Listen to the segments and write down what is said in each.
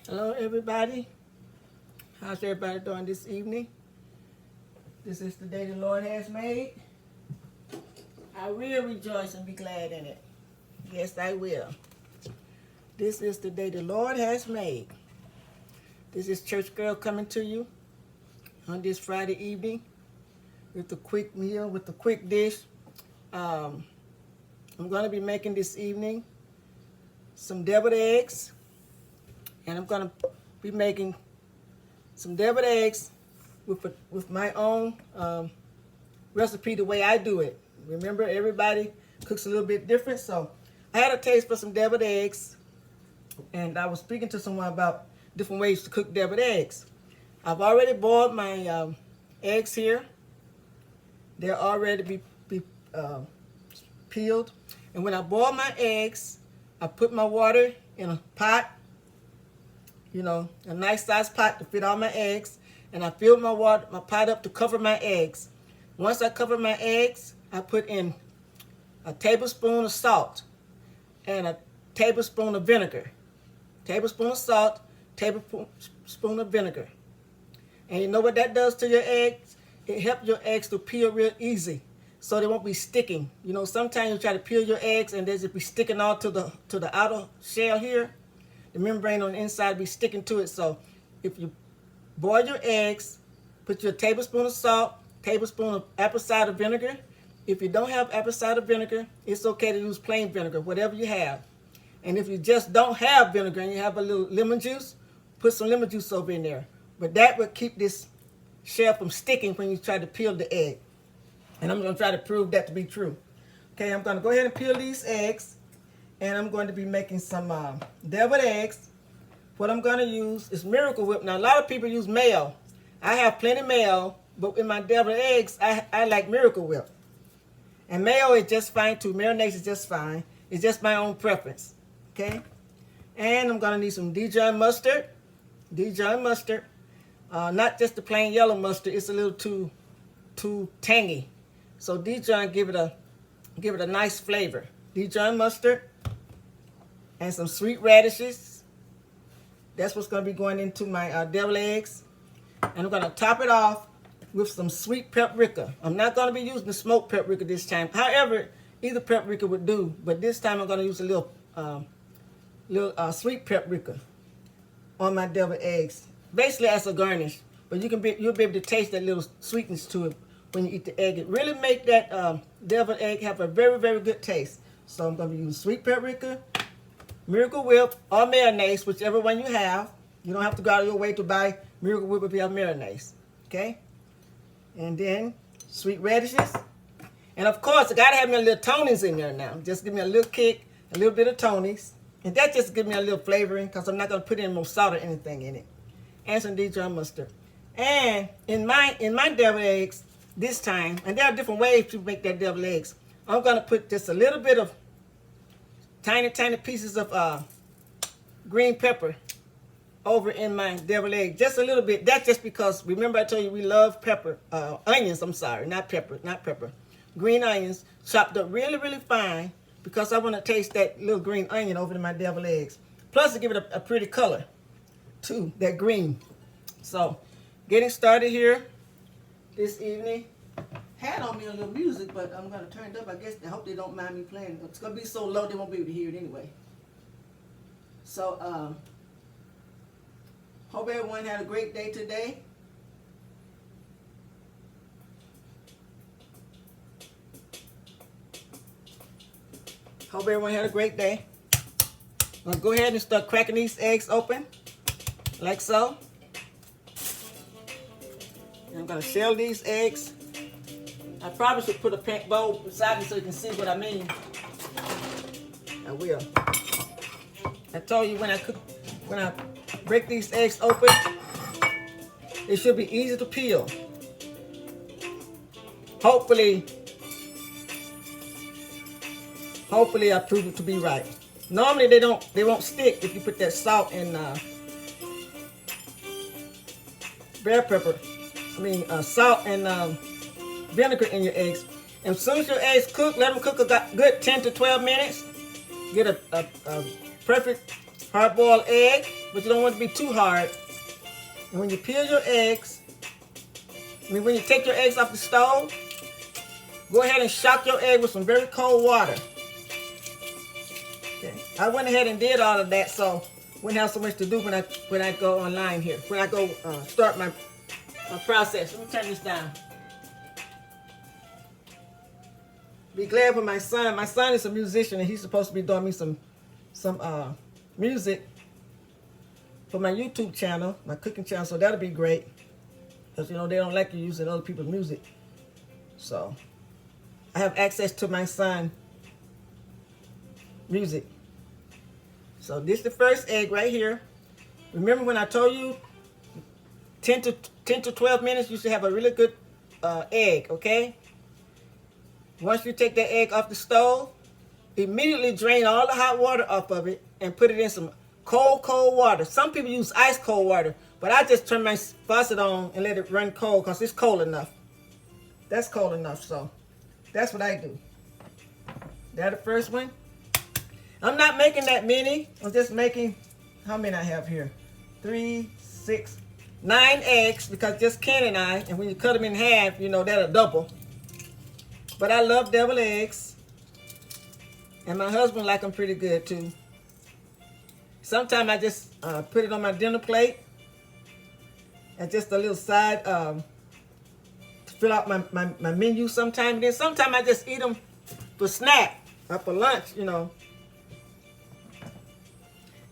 Hello, everybody. How's everybody doing this evening? This is the day the Lord has made. I will rejoice and be glad in it. Yes, I will. This is the day the Lord has made. This is Church Girl coming to you on this Friday evening with a quick meal, with a quick dish. I'm going to be making this evening some deviled eggs. And I'm going to be making some deviled eggs with my own recipe, the way I do it. Remember, everybody cooks a little bit different. So I had a taste for some deviled eggs. And I was speaking to someone about different ways to cook deviled eggs. I've already boiled my eggs here. They're already be peeled. And when I boil my eggs, I put my water in a pot. You know, a nice sized pot to fit all my eggs. And I fill my pot up to cover my eggs. Once I cover my eggs, I put in a tablespoon of salt and a tablespoon of vinegar. Tablespoon of salt, tablespoon of vinegar. And you know what that does to your eggs? It helps your eggs to peel real easy, so they won't be sticking. You know, sometimes you try to peel your eggs and they just be sticking all to the outer shell here. The membrane on the inside be sticking to it. So if you boil your eggs, put your tablespoon of salt, tablespoon of apple cider vinegar. If you don't have apple cider vinegar, it's okay to use plain vinegar, whatever you have. And if you just don't have vinegar and you have a little lemon juice, put some lemon juice over in there. But that will keep this shell from sticking when you try to peel the egg. And I'm going to try to prove that to be true. Okay, I'm going to go ahead and peel these eggs. And I'm going to be making some deviled eggs. What I'm going to use is Miracle Whip. Now, a lot of people use mayo. I have plenty of mayo, but in my deviled eggs, I like Miracle Whip. And mayo is just fine too. Mayonnaise is just fine. It's just my own preference. Okay? And I'm going to need some Dijon mustard. Dijon mustard. Not just the plain yellow mustard. It's a little too tangy. So Dijon give it a nice flavor. Dijon mustard. And some sweet radishes. That's what's going to be going into my deviled eggs. And I'm going to top it off with some sweet paprika. I'm not going to be using the smoked paprika this time. However, either paprika would do. But this time I'm going to use a little sweet paprika on my deviled eggs. Basically as a garnish. But you'll be able to taste that little sweetness to it when you eat the egg. It really make that deviled egg have a very, very good taste. So I'm going to be using sweet paprika, Miracle Whip, or mayonnaise, whichever one you have. You don't have to go out of your way to buy Miracle Whip if you have mayonnaise. Okay? And then sweet radishes. And of course, I got to have me a little Tony's in there now. Just give me a little kick, a little bit of Tony's. And that just gives me a little flavoring because I'm not going to put in more salt or anything in it. And some Dijon mustard. And in my deviled eggs this time, and there are different ways to make that deviled eggs, I'm going to put just a little bit of tiny pieces of green pepper over in my deviled egg. Just a little bit. That's just because, remember I told you we love pepper. Onions, I'm sorry. Not pepper. Green onions chopped up really, really fine because I want to taste that little green onion over in my deviled eggs. Plus to give it a pretty color too, that green. So, getting started here this evening. Had on me a little music, but I'm going to turn it up. I guess I hope they don't mind me playing. It's going to be so low they won't be able to hear it anyway. So, hope everyone had a great day today. Hope everyone had a great day. I'm going to go ahead and start cracking these eggs open, like so. And I'm going to shell these eggs. I probably should put a pink bowl beside me so you can see what I mean. I will. I told you when I break these eggs open, it should be easy to peel. Hopefully I prove it to be right. Normally they won't stick if you put that salt and salt and vinegar in your eggs. And as soon as your eggs cook, let them cook a good 10 to 12 minutes. Get a perfect hard-boiled egg, but you don't want it to be too hard. And when you peel your eggs, when you take your eggs off the stove, go ahead and shock your egg with some very cold water. Okay. I went ahead and did all of that, so wouldn't have so much to do when I go online here. When I go start my process. Let me turn this down. Be glad for my son. My son is a musician, and he's supposed to be doing me some music for my YouTube channel, my cooking channel. So that'll be great, because you know they don't like you using other people's music. So I have access to my son music. So this is the first egg right here. Remember when I told you 10 to 12 minutes you should have a really good egg, okay? Once you take that egg off the stove, immediately drain all the hot water off of it and put it in some cold water. Some people use ice cold water, but I just turn my faucet on and let it run cold because it's cold enough. That's cold enough, so that's what I do. That's the first one. I'm not making that many. I'm just making, how many I have here? 3, 6, 9 eggs, because just Ken and I, and when you cut them in half, you know, that'll double. But I love deviled eggs. And my husband like them pretty good too. Sometimes I just put it on my dinner plate. And just a little side to fill out my menu sometimes. And then sometimes I just eat them for snack or for lunch, you know.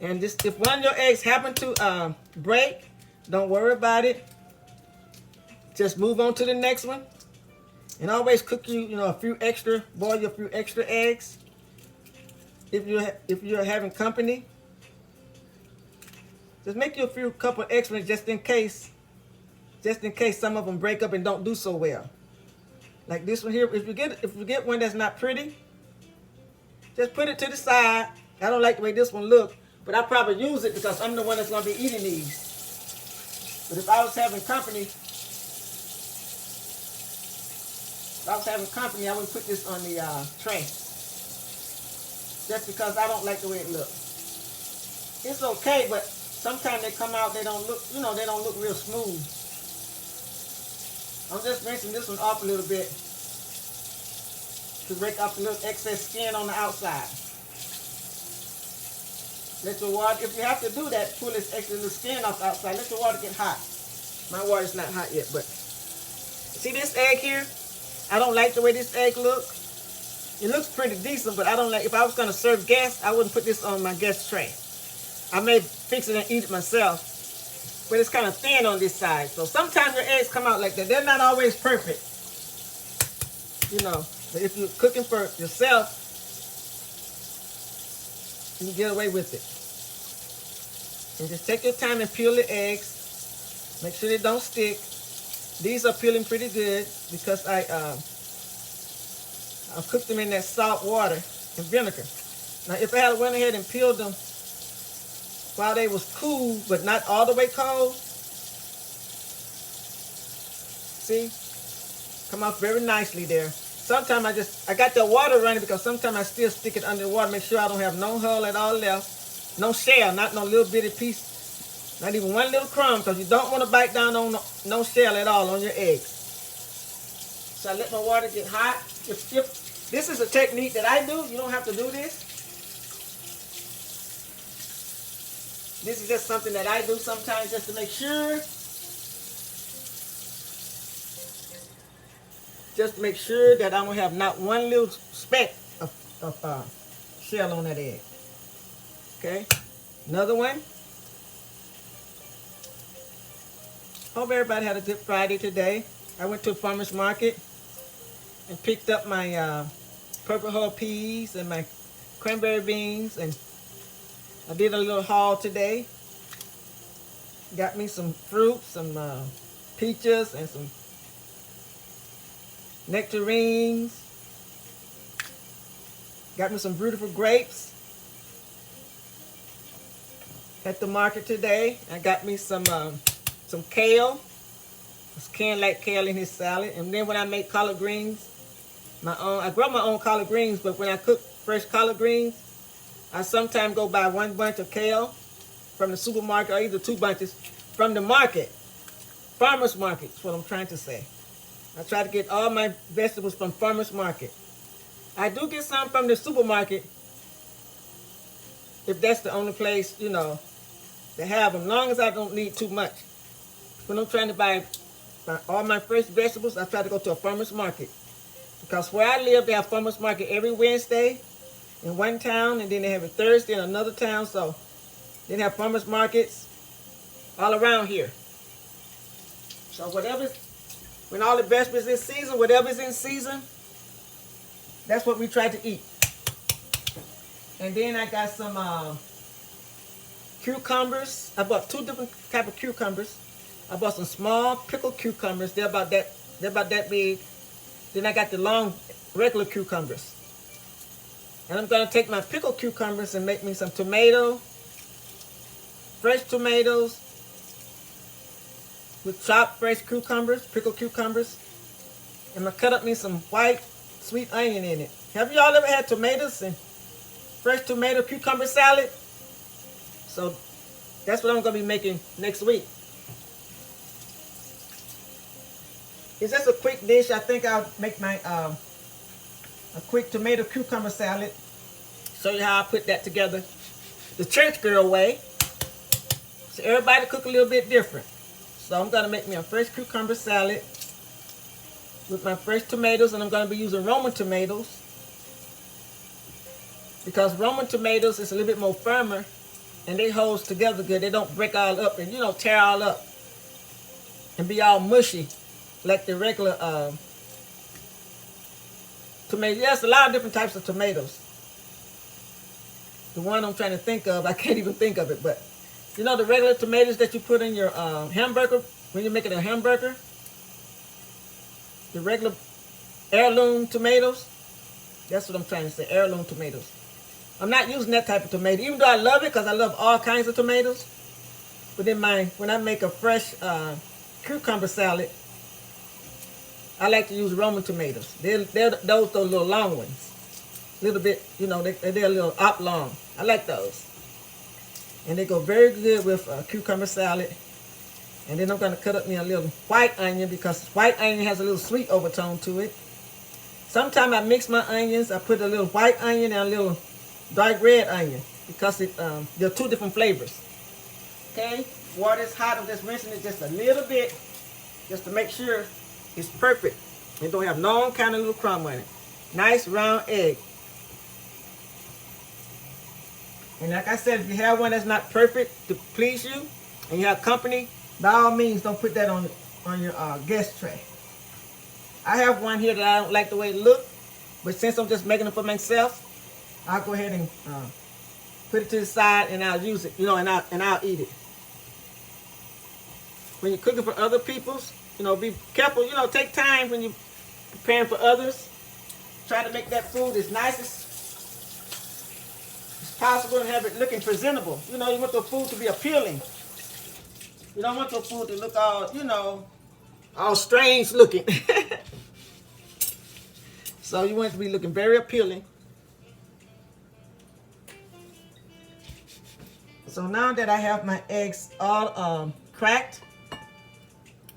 And just if one of your eggs happen to break, don't worry about it. Just move on to the next one. And always cook you know, boil you a few extra eggs. If you're having company, just make you a couple extra just in case some of them break up and don't do so well. Like this one here, if you get one that's not pretty, just put it to the side. I don't like the way this one looks, but I probably use it because I'm the one that's gonna be eating these. But if I was having company, I wouldn't put this on the tray. Just because I don't like the way it looks. It's okay, but sometimes they come out, they don't look real smooth. I'm just rinsing this one off a little bit to break off the little excess skin on the outside. Let your water, if you have to do that, pull this extra little skin off the outside. Let your water get hot. My water's not hot yet, but see this egg here? I don't like the way this egg looks. It looks pretty decent, but I don't like, if I was going to serve guests, I wouldn't put this on my guest tray. I may fix it and eat it myself, but it's kind of thin on this side. So sometimes your eggs come out like that. They're not always perfect, you know. But if you're cooking for yourself, you can get away with it. And just take your time and peel the eggs. Make sure they don't stick. These are peeling pretty good because I cooked them in that salt water and vinegar. Now, if I had went ahead and peeled them while they was cool, but not all the way cold, see, come off very nicely there. Sometimes I got the water running because sometimes I still stick it under the water, make sure I don't have no hull at all left, no shell, not no little bitty piece, not even one little crumb, because you don't want to bite down on no shell at all on your eggs. So I let my water get hot. If this is a technique that I do, you don't have to do this. This is just something that I do sometimes just to make sure. Just to make sure that I don't have not one little speck of shell on that egg. Okay, another one. Hope everybody had a good Friday today. I went to a farmer's market and picked up my purple hull peas and my cranberry beans, and I did a little haul today. Got me some fruit, some peaches and some nectarines. Got me some beautiful grapes at the market today. I got me some kale. Ken like kale in his salad. And then when I make collard greens, I grow my own collard greens, but when I cook fresh collard greens, I sometimes go buy 1 bunch of kale from the supermarket, or either 2 bunches from the market. Farmer's market is what I'm trying to say. I try to get all my vegetables from farmer's market. I do get some from the supermarket if that's the only place, you know, to have them, long as I don't need too much. When I'm trying to buy all my fresh vegetables, I try to go to a farmer's market. Because where I live, they have farmer's market every Wednesday in one town, and then they have it Thursday in another town. So they have farmer's markets all around here. So when all the vegetables in season, whatever's in season, that's what we try to eat. And then I got some cucumbers. I bought 2 different type of cucumbers. I bought some small pickled cucumbers. They're about that big. Then I got the long regular cucumbers. And I'm gonna take my pickled cucumbers and make me some fresh tomatoes with chopped fresh cucumbers, pickled cucumbers. I'm gonna cut up me some white sweet onion in it. Have y'all ever had tomatoes and fresh tomato cucumber salad? So that's what I'm gonna be making next week. It's just a quick dish. I think I'll make my a quick tomato cucumber salad. Show you how I put that together the church girl way. So everybody cook a little bit different. So I'm gonna make me a fresh cucumber salad with my fresh tomatoes, and I'm gonna be using Roman tomatoes because Roman tomatoes is a little bit more firmer and they hold together good. They don't break all up and, you know, tear all up and be all mushy like the regular tomato. Yes, a lot of different types of tomatoes. The one I'm trying to think of, I can't even think of it, but you know the regular tomatoes that you put in your hamburger when you're making a hamburger? The regular heirloom tomatoes? That's what I'm trying to say, heirloom tomatoes. I'm not using that type of tomato, even though I love it because I love all kinds of tomatoes. But when I make a fresh cucumber salad, I like to use Roman tomatoes. They're those little long ones. A little bit, you know, they're a little oblong. I like those. And they go very good with cucumber salad. And then I'm going to cut up me a little white onion because white onion has a little sweet overtone to it. Sometimes I mix my onions. I put a little white onion and a little dark red onion because they're 2 different flavors. Okay, water's hot. I'm just rinsing it just a little bit just to make sure it's perfect. It don't have no kind of little crumb on it. Nice round egg. And like I said, if you have one that's not perfect to please you and you have company, by all means don't put that on your guest tray. I have one here that I don't like the way it looks, but since I'm just making it for myself, I'll go ahead and put it to the side and I'll use it, you know, and I'll eat it. When you're cooking for other people's, you know, be careful, you know, take time when you're preparing for others. Try to make that food as nice as possible and have it looking presentable. You know, you want the food to be appealing. You don't want your food to look all, you know, all strange looking. So you want it to be looking very appealing. So now that I have my eggs all cracked,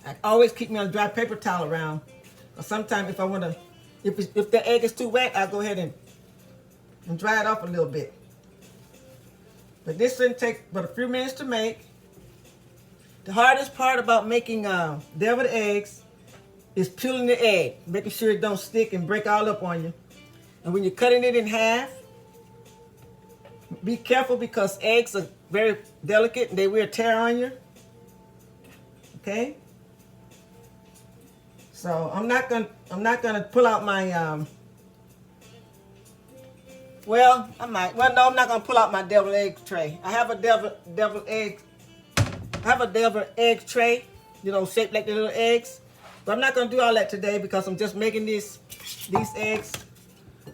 I always keep me on a dry paper towel around. Or sometimes if I want to, if the egg is too wet, I'll go ahead and dry it off a little bit. But this shouldn't take but a few minutes to make. The hardest part about making deviled eggs is peeling the egg, making sure it don't stick and break all up on you. And when you're cutting it in half, be careful because eggs are very delicate and they will tear on you. Okay? So I'm not gonna pull out my well, I might. Well, no, I'm not gonna pull out my deviled egg tray. I have a deviled egg tray, you know, shaped like the little eggs. But I'm not gonna do all that today because I'm just making these eggs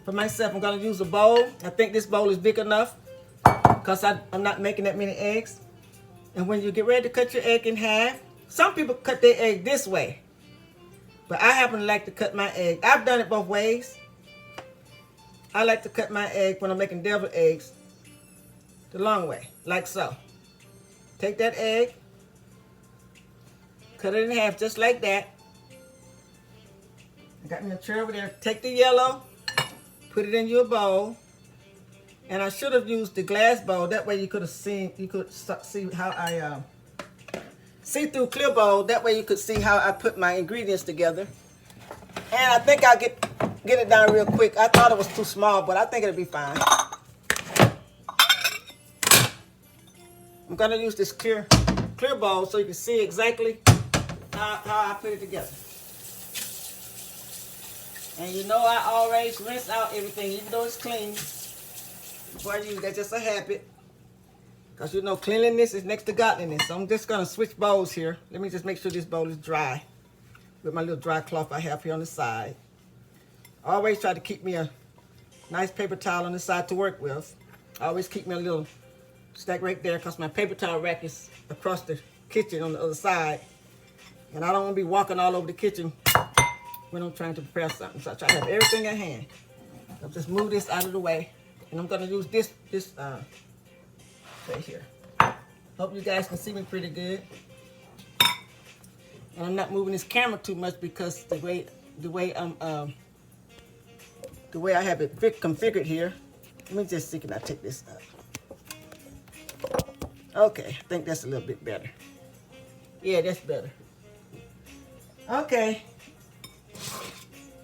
for myself. I'm gonna use a bowl. I think this bowl is big enough because I'm not making that many eggs. And when you get ready to cut your egg in half, some people cut their egg this way, but I happen to like to cut my egg. I've done it both ways. I like to cut my egg when I'm making deviled eggs the long way, like so. Take that egg, cut it in half just like that. I got me a tray over there. Take the yellow, put it in your bowl. And I should have used the glass bowl. That way you could have seen, you could see how I, see-through clear bowl. That way you could see how I put my ingredients together. And I think I'll get it done real quick. I thought it was too small, but I think it'll be fine. I'm gonna use this clear bowl so you can see exactly how I put it together. And you know I always rinse out everything, even though it's clean. Before I use, that's just a habit. Because you know cleanliness is next to godliness. So I'm just gonna switch bowls here. Let me just make sure this bowl is dry. With my little dry cloth I have here on the side. I always try to keep me a nice paper towel on the side to work with. I always keep me a little stack right there because my paper towel rack is across the kitchen on the other side. And I don't want to be walking all over the kitchen when I'm trying to prepare something. So I try to have everything at hand. I'll just move this out of the way. And I'm going to use this tray here. Hope you guys can see me pretty good. And I'm not moving this camera too much because the way I have it configured here. Let me just see, can I take this up? Okay, I think that's a little bit better. Yeah, that's better. Okay.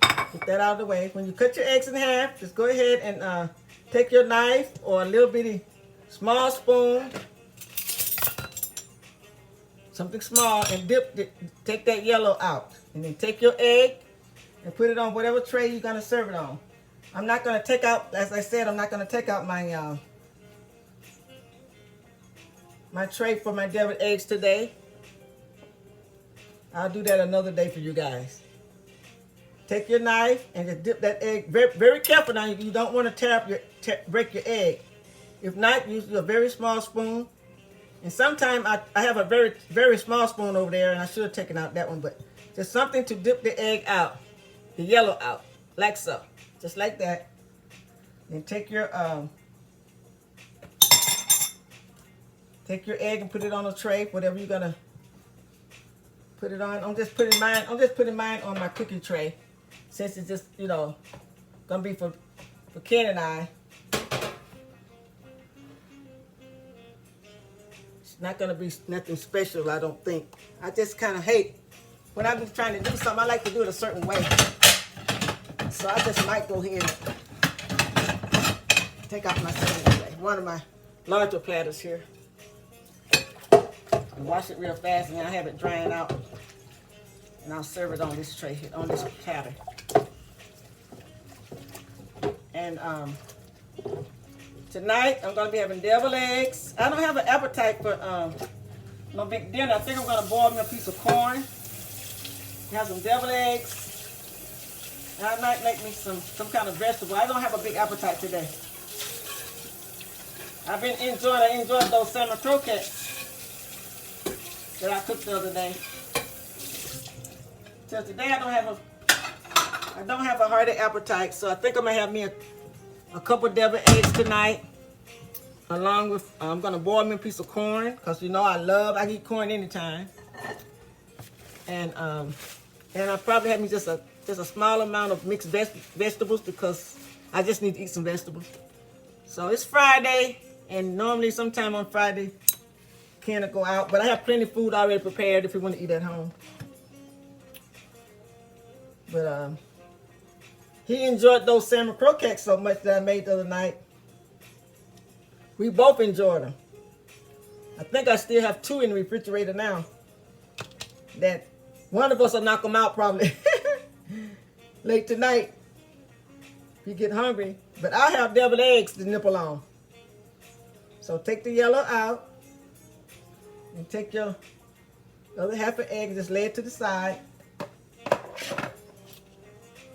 Get that out of the way. When you cut your eggs in half, just go ahead and take your knife or a little bitty small spoon, something small, and take that yellow out. And then take your egg and put it on whatever tray you're gonna serve it on. I'm not gonna take out, as I said, I'm not gonna take out my my tray for my deviled eggs today. I'll do that another day for you guys. Take your knife and just dip that egg. Very, very careful now. You don't want to break your egg. If not, use a very small spoon. And sometimes I have a very, very small spoon over there, and I should have taken out that one, but just something to dip the egg out, the yellow out, like so, just like that. Then take your egg and put it on a tray, whatever you're gonna put it on. I'm just putting mine on my cooking tray, since it's just, you know, gonna be for Ken and I. It's not gonna be nothing special, I don't think. I just kind of hate when I'm trying to do something. I like to do it a certain way, so I just might go ahead and take out my serving tray, one of my larger platters here. And wash it real fast, and then I have it drying out, and I'll serve it on this tray here, on this platter. And tonight I'm gonna be having deviled eggs. I don't have an appetite for no big dinner. I think I'm gonna boil me a piece of corn, have some deviled eggs, and I might make me some kind of vegetable. I don't have a big appetite today. I enjoyed those salmon croquettes that I cooked the other day. So today I don't have a hearty appetite, so I think I'm gonna have me a couple deviled eggs tonight, along with I'm gonna boil me a piece of corn, cause you know I eat corn anytime, and I'll probably have me just a small amount of mixed vegetables because I just need to eat some vegetables. So it's Friday, and normally sometime on Friday Ken will go out, but I have plenty of food already prepared if we want to eat at home. But he enjoyed those salmon croquettes so much that I made the other night. We both enjoyed them. I think I still have 2 in the refrigerator now. That one of us will knock them out probably late tonight if you get hungry. But I have deviled eggs to nibble on. So take the yellow out. And take your other half of egg and just lay it to the side.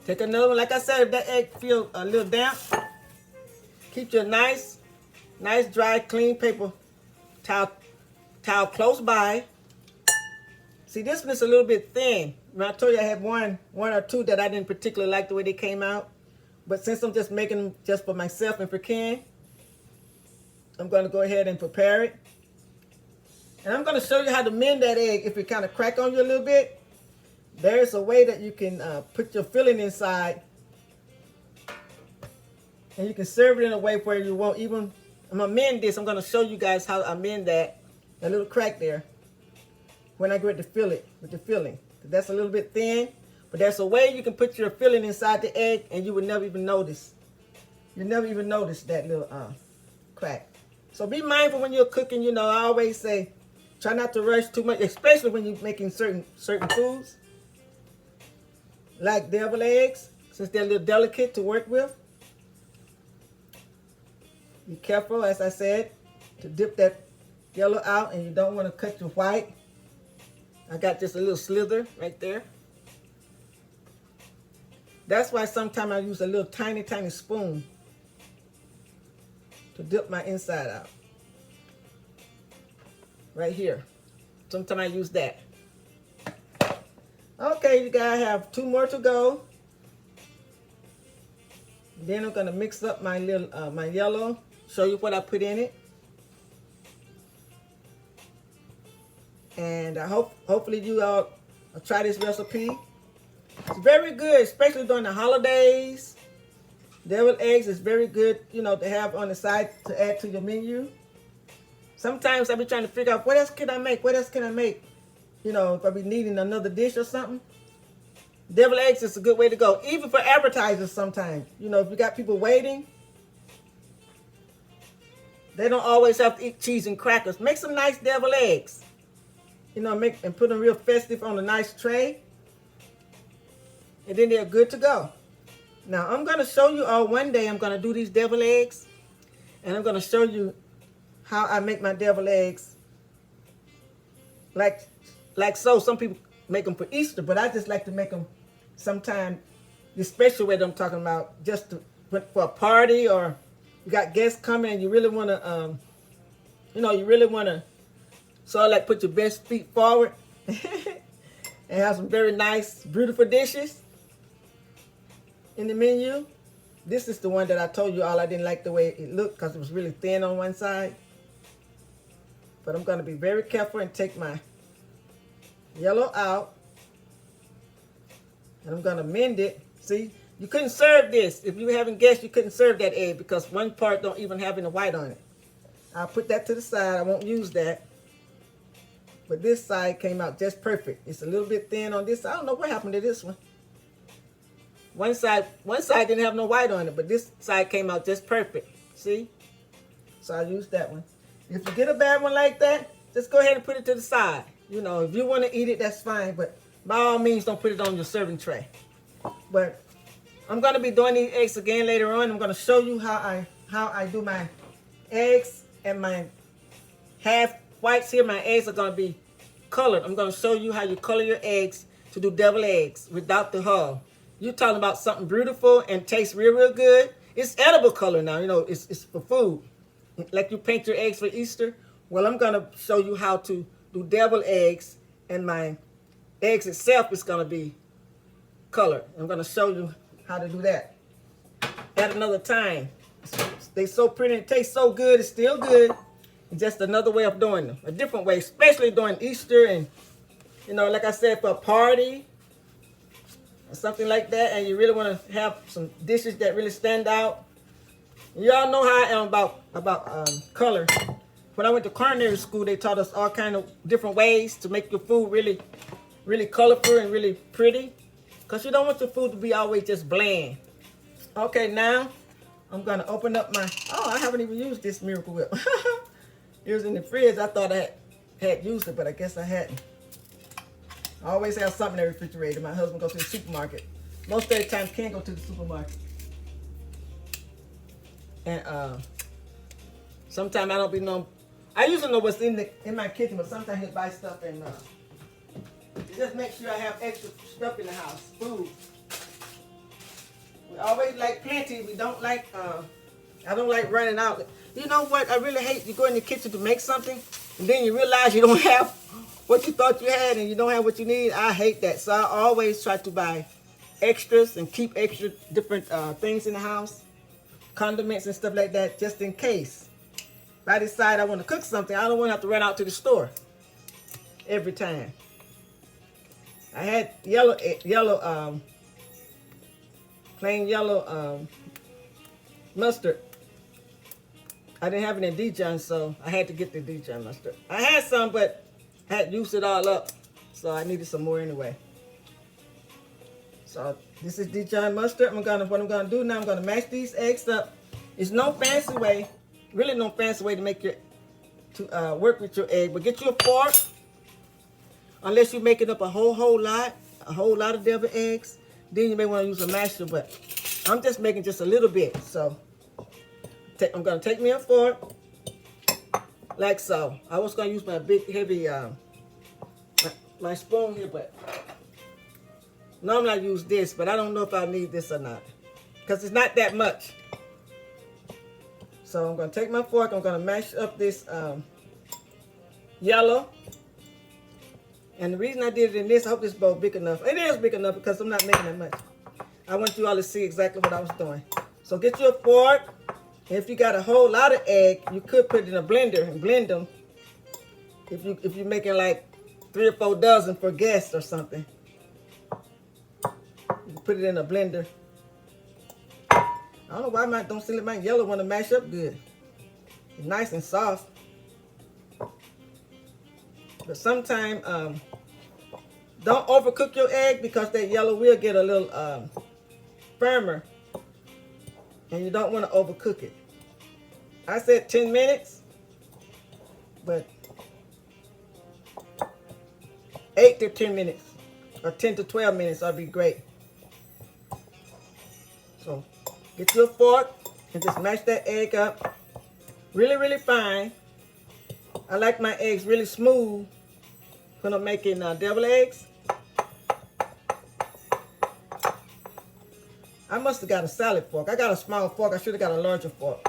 Take another one. Like I said, if that egg feels a little damp, keep your nice dry, clean paper towel close by. See, this one's a little bit thin. When I told you I had one or two that I didn't particularly like the way they came out. But since I'm just making them just for myself and for Ken, I'm going to go ahead and prepare it. And I'm going to show you how to mend that egg if it kind of crack on you a little bit. There's a way that you can put your filling inside. And you can serve it in a way where you won't even... I'm going to mend this. I'm going to show you guys how I mend that little crack there when I get ready to fill it with the filling. That's a little bit thin. But there's a way you can put your filling inside the egg and you would never even notice. You never even notice that little crack. So be mindful when you're cooking. You know, I always say, try not to rush too much, especially when you're making certain foods. Like deviled eggs, since they're a little delicate to work with. Be careful, as I said, to dip that yellow out, and you don't want to cut your white. I got just a little slither right there. That's why sometimes I use a little tiny spoon to dip my inside out. Right here. Sometimes I use that. Okay, you guys, have 2 more to go. Then I'm gonna mix up my little my yellow. Show you what I put in it. And I hopefully you all try this recipe. It's very good, especially during the holidays. Deviled eggs is very good, you know, to have on the side to add to your menu. Sometimes I be trying to figure out what else can I make? What else can I make? You know, if I be needing another dish or something. Deviled eggs is a good way to go. Even for advertisers sometimes. You know, if you got people waiting, they don't always have to eat cheese and crackers. Make some nice deviled eggs. You know, make and put them real festive on a nice tray. And then they're good to go. Now, I'm going to show you all one day. I'm going to do these deviled eggs. And I'm going to show you how I make my deviled eggs. Like so, some people make them for Easter, but I just like to make them sometime, the special way that I'm talking about, just for a party, or you got guests coming and you really want to, you know, you really want to sort of like put your best feet forward and have some very nice, beautiful dishes in the menu. This is the one that I told you all I didn't like the way it looked because it was really thin on one side. But I'm going to be very careful and take my yellow out. And I'm going to mend it. See, you couldn't serve this. If you haven't guessed, you couldn't serve that egg because one part don't even have any white on it. I'll put that to the side. I won't use that. But this side came out just perfect. It's a little bit thin on this side. I don't know what happened to this one. One side didn't have no white on it, but this side came out just perfect. See? So I used that one. If you get a bad one like that, just go ahead and put it to the side. You know, if you want to eat it, that's fine. But by all means, don't put it on your serving tray. But I'm going to be doing these eggs again later on. I'm going to show you how I do my eggs and my half whites here. My eggs are going to be colored. I'm going to show you how you color your eggs to do deviled eggs without the hull. You're talking about something beautiful and tastes real, real good. It's edible color now. You know, it's for food. Like you paint your eggs for Easter. Well, I'm going to show you how to do deviled eggs, and my eggs itself is going to be colored. I'm going to show you how to do that at another time. They're so pretty. It tastes so good. It's still good. It's just another way of doing them. A different way, especially during Easter and, you know, like I said, for a party or something like that, and you really want to have some dishes that really stand out. Y'all know how I am about color. When I went to culinary school, they taught us all kind of different ways to make your food really, really colorful and really pretty. Because you don't want your food to be always just bland. Okay, now I'm going to open up my... Oh, I haven't even used this Miracle Whip. It was in the fridge. I thought I had used it, but I guess I hadn't. I always have something in the refrigerator. My husband goes to the supermarket. Most of the time, can't go to the supermarket. And sometimes I don't be know. I usually know what's in my kitchen, but sometimes he'll buy stuff and just make sure I have extra stuff in the house, food. We always like plenty. We don't like. I don't like running out. You know what? I really hate. You go in the kitchen to make something, and then you realize you don't have what you thought you had, and you don't have what you need. I hate that. So I always try to buy extras and keep extra different things in the house. Condiments and stuff like that, just in case. if I decide I want to cook something, I don't want to have to run out to the store every time. I had plain yellow mustard. I didn't have any Dijon, so I had to get the Dijon mustard. I had some, but I had used it all up, so I needed some more anyway. So this is Dijon mustard. What I'm gonna do now, I'm gonna mash these eggs up. It's no fancy way, really no fancy way to make work with your egg, but get you a fork. Unless you're making up a whole lot of deviled eggs, then you may want to use a masher, but I'm just making just a little bit. So I'm going to take me a fork, like so. I was going to use my big, heavy, my spoon here, but normally I use this, but I don't know if I need this or not, because it's not that much. So I'm going to take my fork, I'm going to mash up this yellow. And the reason I did it in this, I hope this bowl big enough. It is big enough because I'm not making that much. I want you all to see exactly what I was doing. So get you a fork. And if you got a whole lot of egg, you could put it in a blender and blend them. If you're making like 3 or 4 dozen for guests or something, you can put it in a blender. I don't know why don't seem like my yellow want to mash up good. It's nice and soft. But sometimes, don't overcook your egg because that yellow will get a little firmer. And you don't want to overcook it. I said 10 minutes, but 8 to 10 minutes, or 10 to 12 minutes would be great. So get you a fork and just mash that egg up really, really fine. I like my eggs really smooth when I'm making deviled eggs. I must have got a salad fork. I got a small fork. I should have got a larger fork.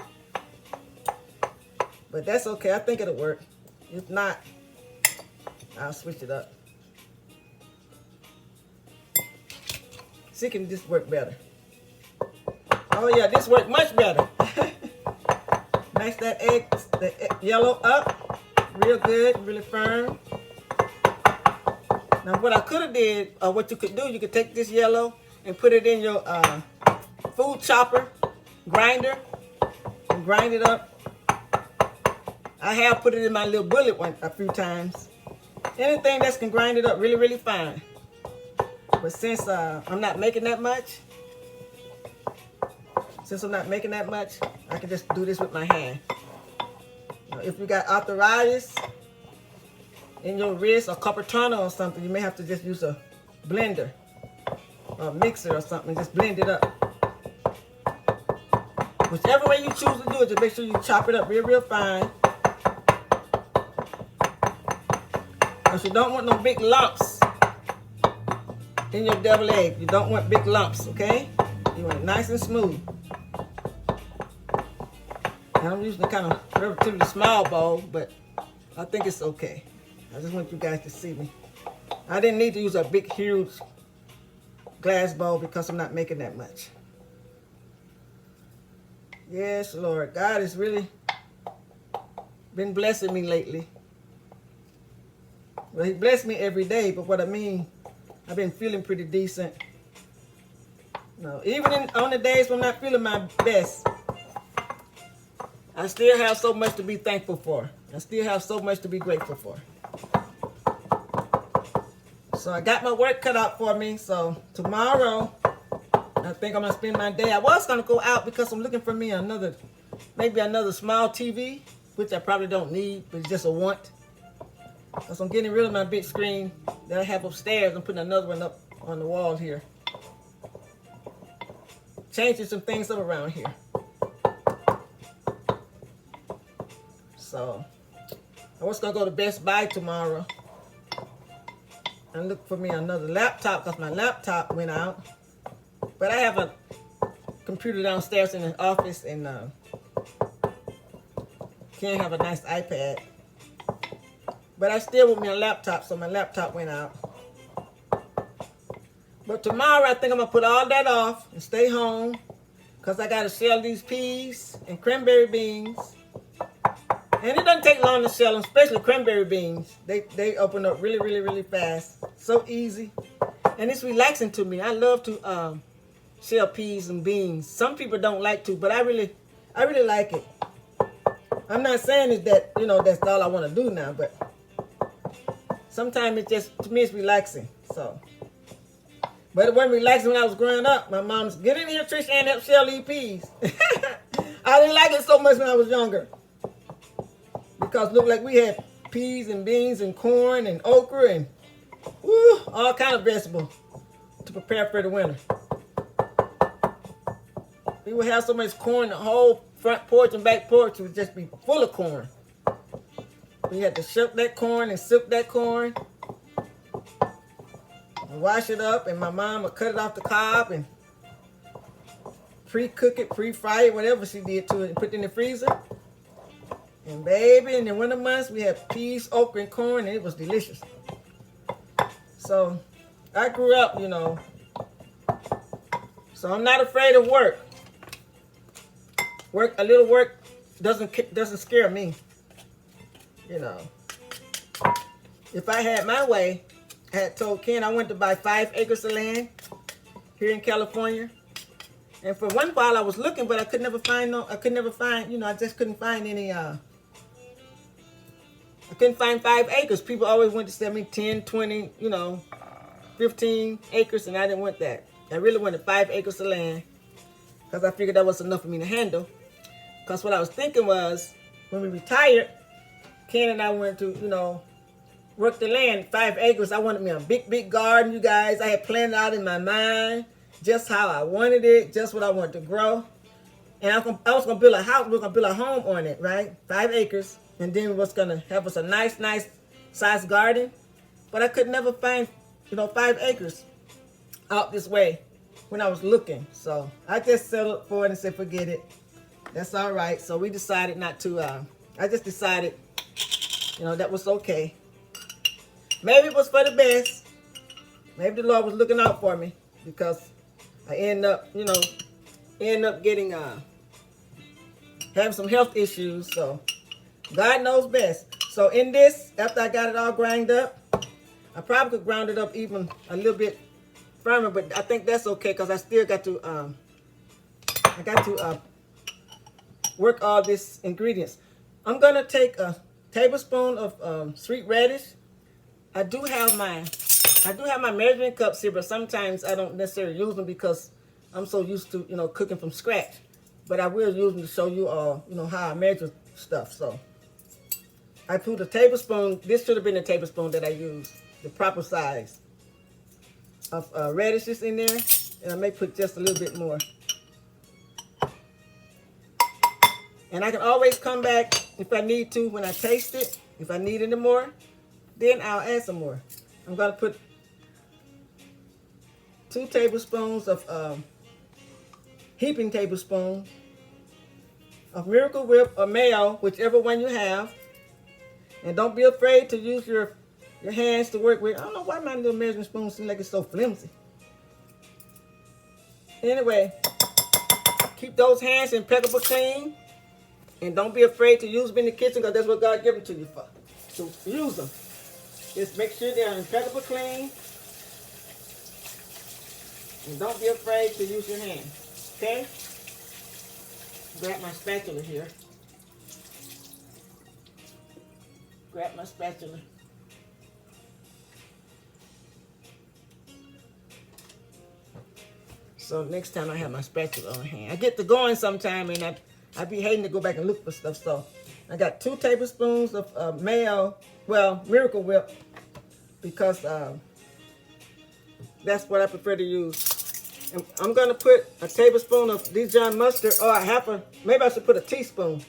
But that's okay. I think it'll work. If not, I'll switch it up. See, can this work better? Oh yeah, this worked much better. Mash that egg, the yellow up. Real good, really firm. Now what I could have did, or what you could do, you could take this yellow and put it in your food chopper, grinder, and grind it up. I have put it in my little bullet one a few times. Anything that can grind it up really, really fine. But since I'm not making that much, I can just do this with my hand. If you got arthritis in your wrist or carpal tunnel or something, you may have to just use a blender or a mixer or something and just blend it up. Whichever way you choose to do it, just make sure you chop it up real, real fine. Because you don't want no big lumps in your deviled egg. You don't want big lumps, okay? You want it nice and smooth. And I'm using a kind of relatively small bowl, but I think it's okay. I just want you guys to see me. I didn't need to use a big, huge glass bowl because I'm not making that much. Yes, Lord. God has really been blessing me lately. Well, He blessed me every day, but what I mean, I've been feeling pretty decent. No, even on the days when I'm not feeling my best, I still have so much to be thankful for. I still have so much to be grateful for. So I got my work cut out for me. So tomorrow, I think I'm going to spend my day. I was going to go out because I'm looking for me maybe another small TV, which I probably don't need, but it's just a want. Because I'm getting rid of my big screen that I have upstairs. I'm putting another one up on the wall here. Changing some things up around here. So I was going to go to Best Buy tomorrow and look for me another laptop because my laptop went out. But I have a computer downstairs in the office and can't have a nice iPad. But I still want me a laptop, so my laptop went out. But tomorrow I think I'm going to put all that off and stay home because I got to shell these peas and cranberry beans And it doesn't take long to shell them, especially cranberry beans. They open up really, really, really fast. So easy. And it's relaxing to me. I love to shell peas and beans. Some people don't like to, but I really like it. I'm not saying it that, that's all I want to do now, but sometimes it just, to me, it's relaxing. So, but it wasn't relaxing when I was growing up. My mom's, get in here, Trish, and help shell these peas. I didn't like it so much when I was younger. Because it looked like we had peas and beans and corn and okra and all kind of vegetables to prepare for the winter. We would have so much corn, the whole front porch and back porch would just be full of corn. We had to shuck that corn and silk that corn and wash it up, and my mom would cut it off the cob and pre-cook it, pre-fry it, whatever she did to it, and put it in the freezer. And baby, in the winter months, we had peas, okra, and corn, and it was delicious. So I grew up, so I'm not afraid of work. A little work doesn't scare me. If I had my way, I had told Ken I went to buy 5 acres of land here in California. And for one while I was looking, but I could never find I just couldn't find any I couldn't find 5 acres. People always went to sell me 10, 20, 15 acres, and I didn't want that. I really wanted 5 acres of land because I figured that was enough for me to handle. Because what I was thinking was, when we retired, Ken and I went to, work the land, 5 acres. I wanted me a big, big garden, you guys. I had planned it out in my mind, just how I wanted it, just what I wanted to grow. And I was going to build a house. We were going to build a home on it, right? 5 acres. And then we was going to have us a nice sized garden. But I could never find, 5 acres out this way when I was looking. So I just settled for it and said, forget it. That's all right. So we decided not to, I just decided, that was okay. Maybe it was for the best. Maybe the Lord was looking out for me because I end up getting, having some health issues. So God knows best. So in this, after I got it all ground up, I probably could ground it up even a little bit firmer, but I think that's okay because I still got to, work all these ingredients. I'm going to take a tablespoon of sweet radish. I do have my measuring cups here, but sometimes I don't necessarily use them because I'm so used to, cooking from scratch. But I will use them to show you all, how I measure stuff. So I put a tablespoon. This should have been a tablespoon that I used, the proper size of radishes in there. And I may put just a little bit more. And I can always come back if I need to when I taste it. If I need any more, then I'll add some more. I'm going to put 2 tablespoons of heaping tablespoon of Miracle Whip or mayo, whichever one you have. And don't be afraid to use your hands to work with. I don't know why my little measuring spoon seems like it's so flimsy. Anyway, keep those hands impeccable clean. And don't be afraid to use them in the kitchen because that's what God gave them to you for. So use them. Just make sure they're impeccable clean. And don't be afraid to use your hands. Okay? Grab my spatula here. Grab my spatula. So next time I have my spatula on hand. I get to going sometime and I be hating to go back and look for stuff. So I got 2 tablespoons of mayo, well, Miracle Whip, because that's what I prefer to use. And I'm going to put a tablespoon of Dijon mustard, or maybe I should put a teaspoon,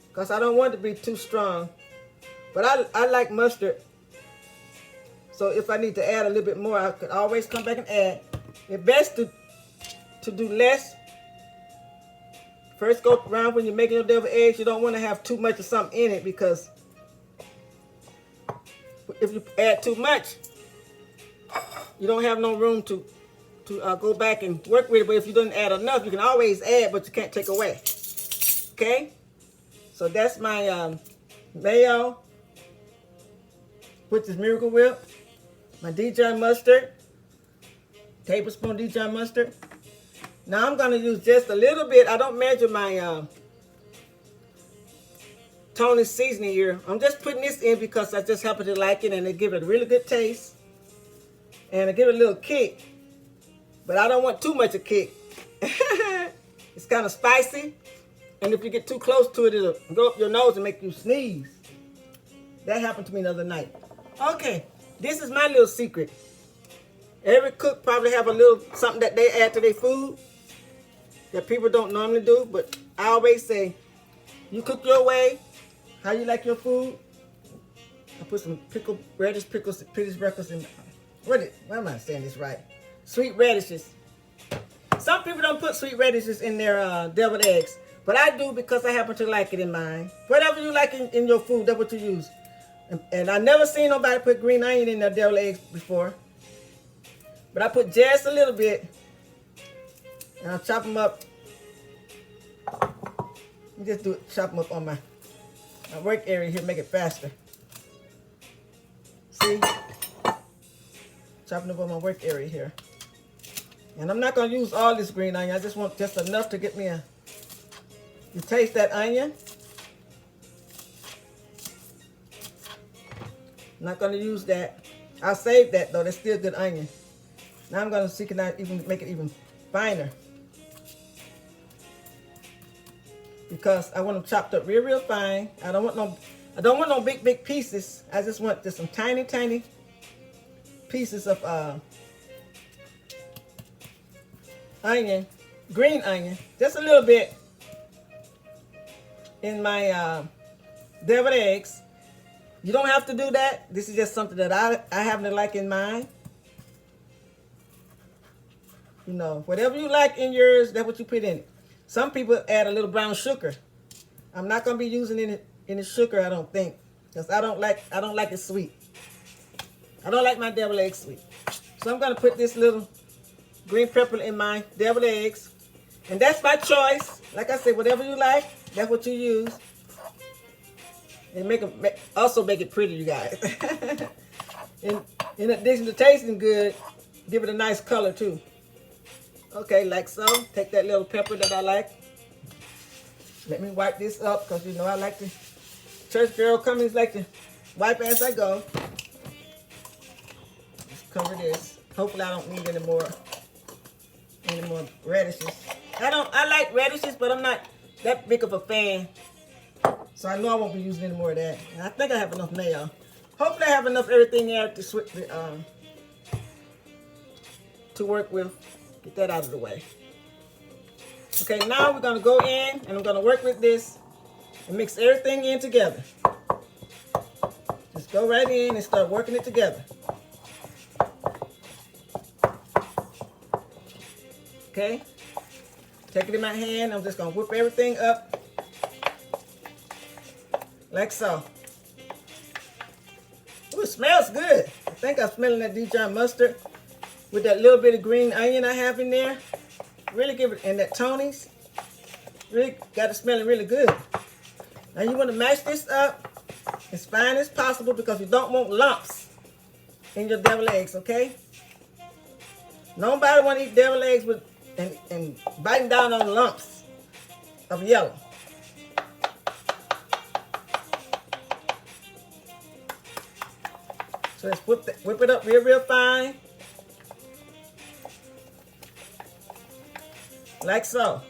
because I don't want it to be too strong. But I like mustard. So if I need to add a little bit more, I could always come back and add. It's best to do less. First go around when you're making your deviled eggs. You don't want to have too much of something in it, because if you add too much, you don't have no room to go back and work with it. But if you don't add enough, you can always add, but you can't take away. Okay? So that's my mayo, which is Miracle Whip, my Dijon mustard, tablespoon Dijon mustard. Now I'm going to use just a little bit. I don't measure my Tony seasoning here. I'm just putting this in because I just happen to like it and it give it a really good taste. And it give it a little kick. But I don't want too much of kick. It's kind of spicy. And if you get too close to it, it'll go up your nose and make you sneeze. That happened to me the other night. Okay, this is my little secret. Every cook probably have a little something that they add to their food that people don't normally do. But I always say, you cook your way, how you like your food. I put some radish pickles, and why am I saying this right? Sweet radishes. Some people don't put sweet radishes in their deviled eggs, but I do because I happen to like it in mine. Whatever you like in your food, that's what you use. And I never seen nobody put green onion in their deviled eggs before. But I put just a little bit, and I'll chop them up. Let me just chop them up on my work area here, make it faster. See? Chopping up on my work area here. And I'm not going to use all this green onion. I just want just enough to get me you taste that onion. I'm not going to use that. I'll save that though. That's still good onion. Now I'm going to see can I even make it even finer. Because I want them chopped up real fine. I don't want no big pieces. I just want just some tiny pieces of onion, green onion, just a little bit in my deviled eggs. You don't have to do that. This is just something that I happen to like in mine. You know, whatever you like in yours, that's what you put in it. Some people add a little brown sugar. I'm not gonna be using any sugar, I don't think, because I don't like it sweet. I don't like my deviled eggs sweet. So I'm gonna put this little green pepper in my deviled eggs, and that's my choice. Like I said, whatever you like, that's what you use. And also make it pretty, you guys. In addition to tasting good, give it a nice color too. Okay, like so. Take that little pepper that I like. Let me wipe this up because you know I like to. ChurchGirl Cummins like to wipe as I go. Just cover this. Hopefully I don't need any more radishes. I like radishes, but I'm not that big of a fan. So I know I won't be using any more of that. And I think I have enough mayo. Hopefully I have enough everything there to work with. Get that out of the way. Okay, now we're gonna go in and I'm gonna work with this and mix everything in together. Just go right in and start working it together. Okay, take it in my hand. I'm just gonna whip everything up like so. Ooh, it smells good. I think I'm smelling that Dijon mustard with that little bit of green onion I have in there. Really give it, and that Tony's. Really got it smelling really good. Now you want to mash this up as fine as possible because you don't want lumps in your deviled eggs, okay? Nobody want to eat deviled eggs with and biting down on lumps of yellow. So let's whip it up real fine. Like so.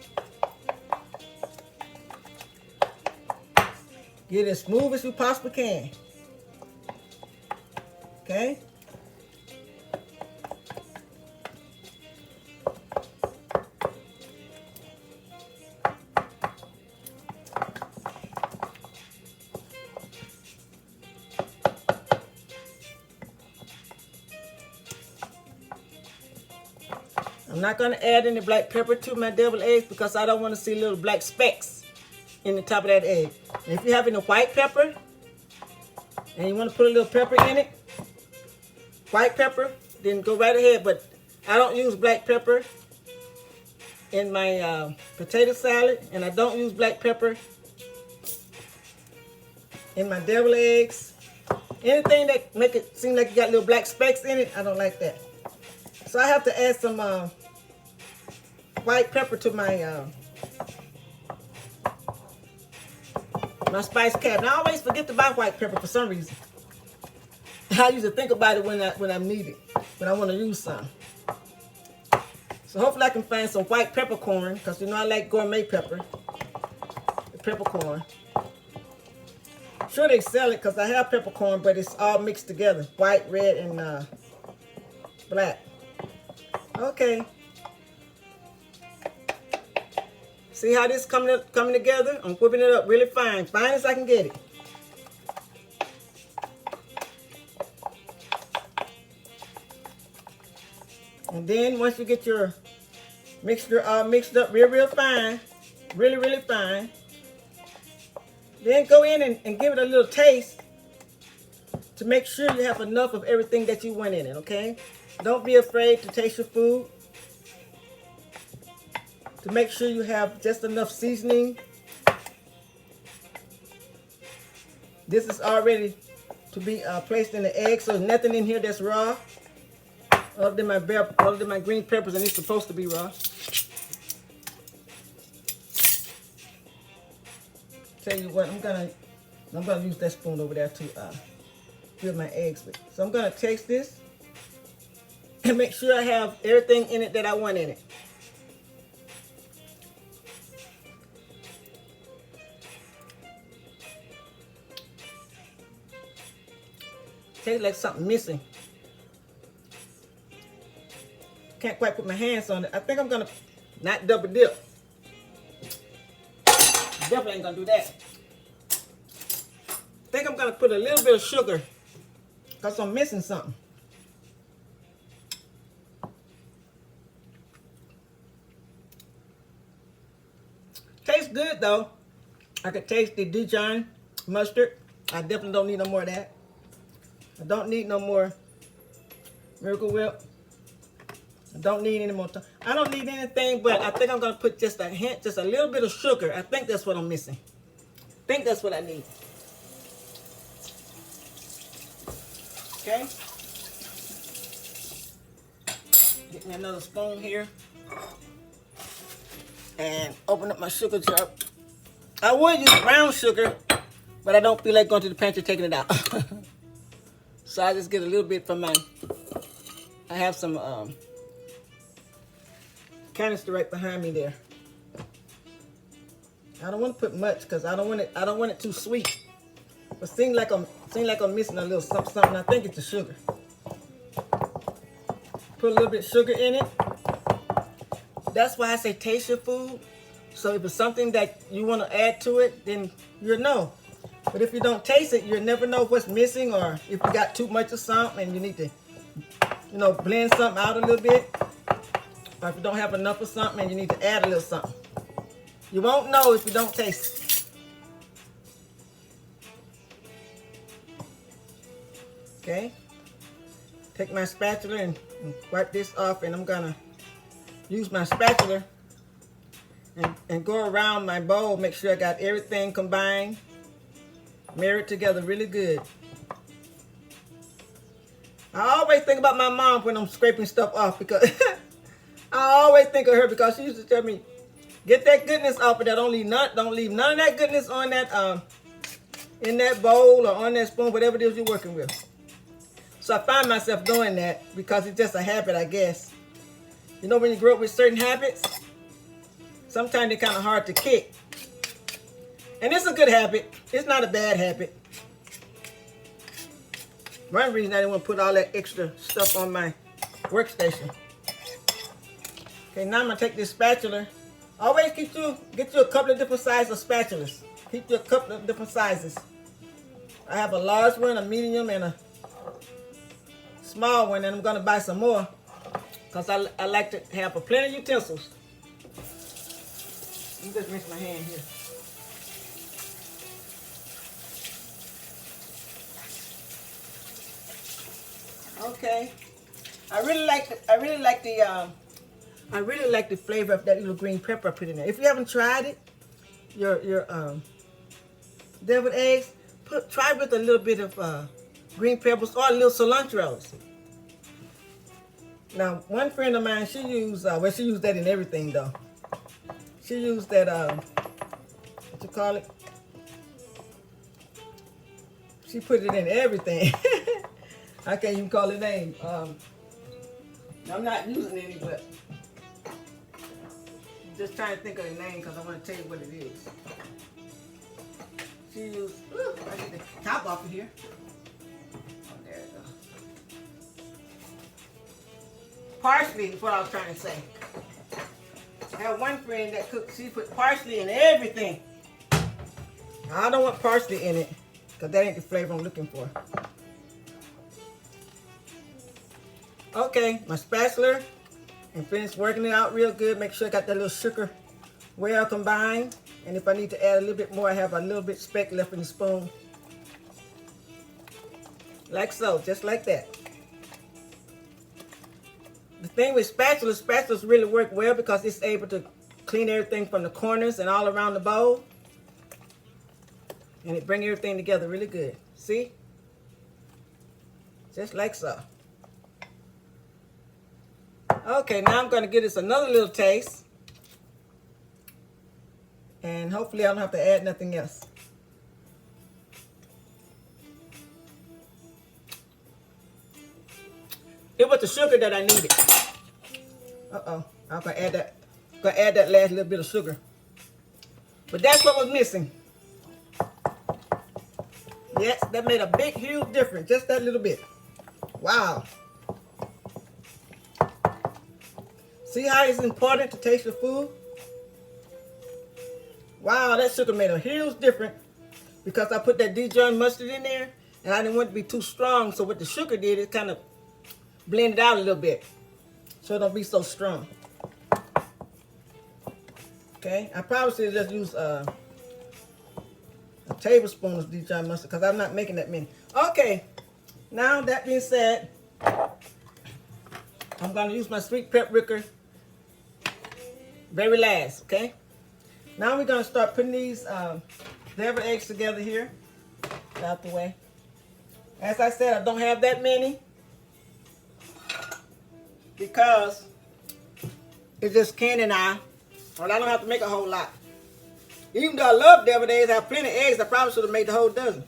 Get it as smooth as you possibly can. Okay? I'm not going to add any black pepper to my deviled eggs because I don't want to see little black specks in the top of that egg. And if you have any white pepper and you want to put a little pepper in it, white pepper, then go right ahead. But I don't use black pepper in my potato salad, and I don't use black pepper in my devil eggs. Anything that make it seem like you got little black specks in it, I don't like that. So I have to add some white pepper to my my spice cabinet. I always forget to buy white pepper for some reason. I usually think about it when I need it, when I want to use some. So hopefully I can find some white peppercorn, because you know I like gourmet pepper. The peppercorn. I'm sure they sell it because I have peppercorn, but it's all mixed together. White, red, and black. Okay. See how this coming together? I'm whipping it up really fine. Fine as I can get it. And then once you get your mixture all mixed up real fine, really fine, then go in and give it a little taste to make sure you have enough of everything that you want in it, okay? Don't be afraid to taste your food. To make sure you have just enough seasoning. This is already to be placed in the egg, so there's nothing in here that's raw. Other than my green peppers, and it's supposed to be raw. Tell you what, I'm gonna use that spoon over there to fill my eggs with. So I'm gonna taste this and make sure I have everything in it that I want in it. Tastes like something missing. Can't quite put my hands on it. I think I'm gonna not double dip. Definitely ain't gonna do that. I think I'm gonna put a little bit of sugar because I'm missing something. Tastes good though. I could taste the Dijon mustard. I definitely don't need no more of that. I don't need no more Miracle Whip. I don't need any more. I don't need anything, but I think I'm going to put just a hint, just a little bit of sugar. I think that's what I'm missing. I think that's what I need. Okay. Get me another spoon here. And open up my sugar jar. I would use brown sugar, but I don't feel like going to the pantry taking it out. So I just get a little bit from my, I have some canister right behind me there. I don't want to put much because I don't want it too sweet. But seems like I'm missing a little something. I think it's the sugar. Put a little bit of sugar in it. That's why I say taste your food. So if it's something that you want to add to it, then you'll know. But if you don't taste it, you'll never know what's missing, or if you got too much of something and you need to, blend something out a little bit. Or if you don't have enough of something and you need to add a little something. You won't know if you don't taste it. Okay? Take my spatula and wipe this off, and I'm gonna use my spatula and go around my bowl, make sure I got everything combined, married together really good. I always think about my mom when I'm scraping stuff off, because I always think of her, because she used to tell me, get that goodness off, but don't leave none of that goodness on that in that bowl or on that spoon, whatever it is you're working with. So I find myself doing that because it's just a habit, I guess. You know, when you grow up with certain habits, sometimes they're kind of hard to kick. And it's a good habit. It's not a bad habit. One reason I didn't want to put all that extra stuff on my workstation. Okay, now I'm going to take this spatula. Always get you a couple of different sizes of spatulas. Keep you a couple of different sizes. I have a large one, a medium, and a small one, and I'm going to buy some more because I like to have a plenty of utensils. Let me just rinse my hand here. Okay, I really like the flavor of that little green pepper I put in there. If you haven't tried it, your deviled eggs, try with a little bit of green peppers or a little cilantro. Now, one friend of mine, she used she used that in everything though. She used that what you call it? She put it in everything. I can't even call it name. I'm not using any, but I'm just trying to think of the name because I want to tell you what it is. She used, I get the top off of here. Oh, there it goes. Parsley is what I was trying to say. I have one friend that cooked, she put parsley in everything. Now, I don't want parsley in it because that ain't the flavor I'm looking for. Okay, my spatula, and finished working it out real good. Make sure I got that little sugar well combined. And if I need to add a little bit more, I have a little bit speck left in the spoon. Like so, just like that. The thing with spatulas really work well because it's able to clean everything from the corners and all around the bowl. And it brings everything together really good. See? Just like so. Okay, now I'm going to give this another little taste. And hopefully I don't have to add nothing else. It was the sugar that I needed. Uh-oh. I'm going to add that. Going to add that last little bit of sugar. But that's what was missing. Yes, that made a big, huge difference. Just that little bit. Wow. See how it's important to taste your food? Wow, that sugar made a huge difference because I put that Dijon mustard in there and I didn't want it to be too strong. So what the sugar did, it kind of blended out a little bit so it don't be so strong. Okay, I probably should just use a tablespoon of Dijon mustard because I'm not making that many. Okay, now that being said, I'm going to use my sweet paprika very last, okay? Now we're going to start putting these deviled eggs together here. Out the way. As I said, I don't have that many because it's just Ken and I. Well, I don't have to make a whole lot. Even though I love deviled eggs, I have plenty of eggs, I probably should have made the whole dozen.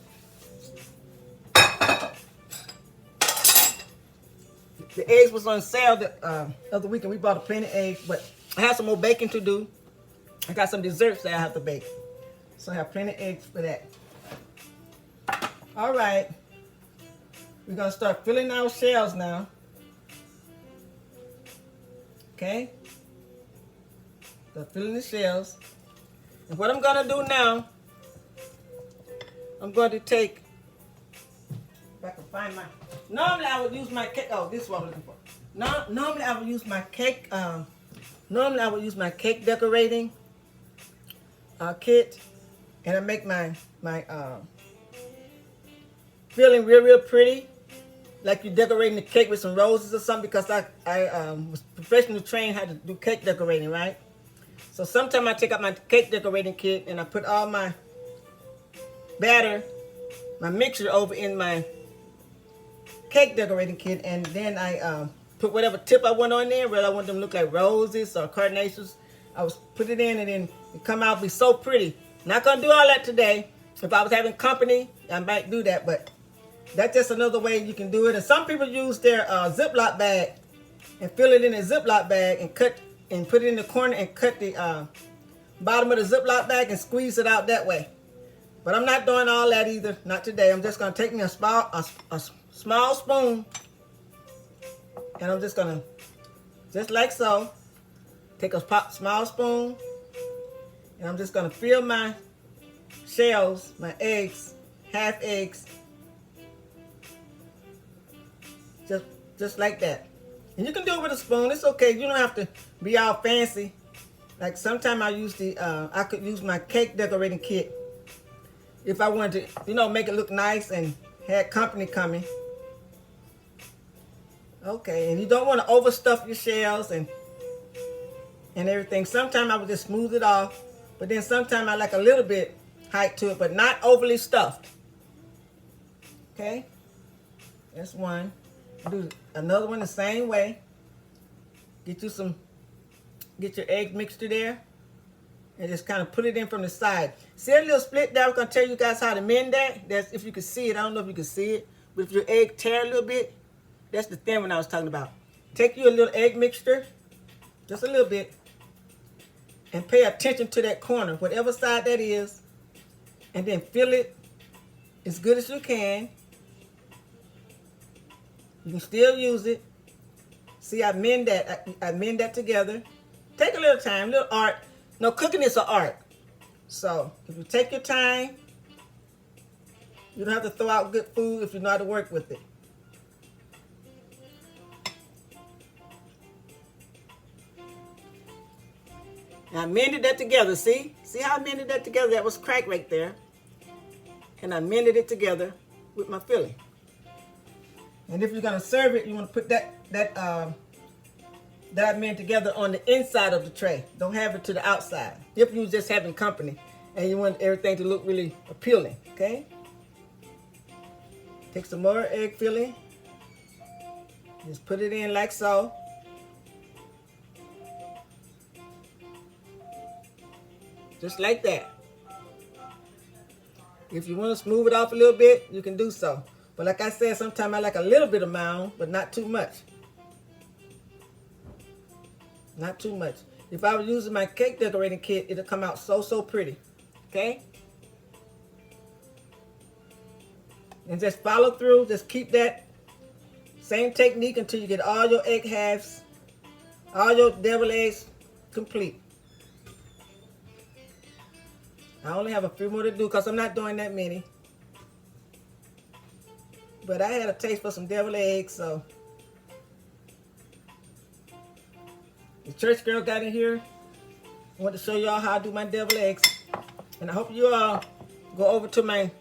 The eggs was on sale the other week and we bought plenty of eggs, but I have some more baking to do. I got some desserts that I have to bake. So I have plenty of eggs for that. All right. We're going to start filling our shells now. Okay. Start filling the shells. And what I'm going to do now, I'm going to take, if I can find my, normally I would use my cake, oh, this is what I'm looking for. Normally I would use my cake, decorating kit, and I make my filling real pretty, like you're decorating the cake with some roses or something, because I was professionally trained how to do cake decorating, right? So sometimes I take out my cake decorating kit and I put all my batter, my mixture over in my cake decorating kit, and then I put whatever tip I want on there, whether I want them to look like roses or carnations. I was put it in and then it come out be so pretty. Not gonna do all that today. If I was having company, I might do that, but that's just another way you can do it. And some people use their Ziploc bag and fill it in a Ziploc bag and cut and put it in the corner and cut the bottom of the Ziploc bag and squeeze it out that way. But I'm not doing all that either. Not today. I'm just gonna take me a small spoon, and I'm just gonna, just like so, take a small spoon, and I'm just gonna fill my shells, my eggs, half eggs, just like that. And you can do it with a spoon. It's okay. You don't have to be all fancy. Like sometimes I use I could use my cake decorating kit if I wanted to, make it look nice and had company coming. Okay, and you don't want to overstuff your shells and everything. Sometimes I would just smooth it off, but then sometimes I like a little bit height to it, but not overly stuffed. Okay, that's one. Do another one the same way. Get your egg mixture there, and just kind of put it in from the side. See a little split there? I'm gonna tell you guys how to mend that. That's if you can see it. I don't know if you can see it, but if your egg tear a little bit, that's the thin one I was talking about. Take you a little egg mixture, just a little bit, and pay attention to that corner, whatever side that is, and then fill it as good as you can. You can still use it. See, I mend that together. Take a little time, little art. No, cooking is an art. So if you take your time, you don't have to throw out good food if you know how to work with it. And I mended that together, see? See how I mended that together? That was cracked right there. And I mended it together with my filling. And if you're gonna serve it, you want to put that I mend together on the inside of the tray. Don't have it to the outside. If you're just having company and you want everything to look really appealing, okay? Take some more egg filling. Just put it in like so. Just like that. If you want to smooth it off a little bit, you can do so. But like I said, sometimes I like a little bit of mound, but not too much. Not too much. If I was using my cake decorating kit, it'll come out so pretty. Okay? And just follow through. Just keep that same technique until you get all your egg halves, all your deviled eggs complete. I only have a few more to do because I'm not doing that many. But I had a taste for some deviled eggs, so. The church girl got in here. I want to show y'all how I do my deviled eggs. And I hope you all go over to my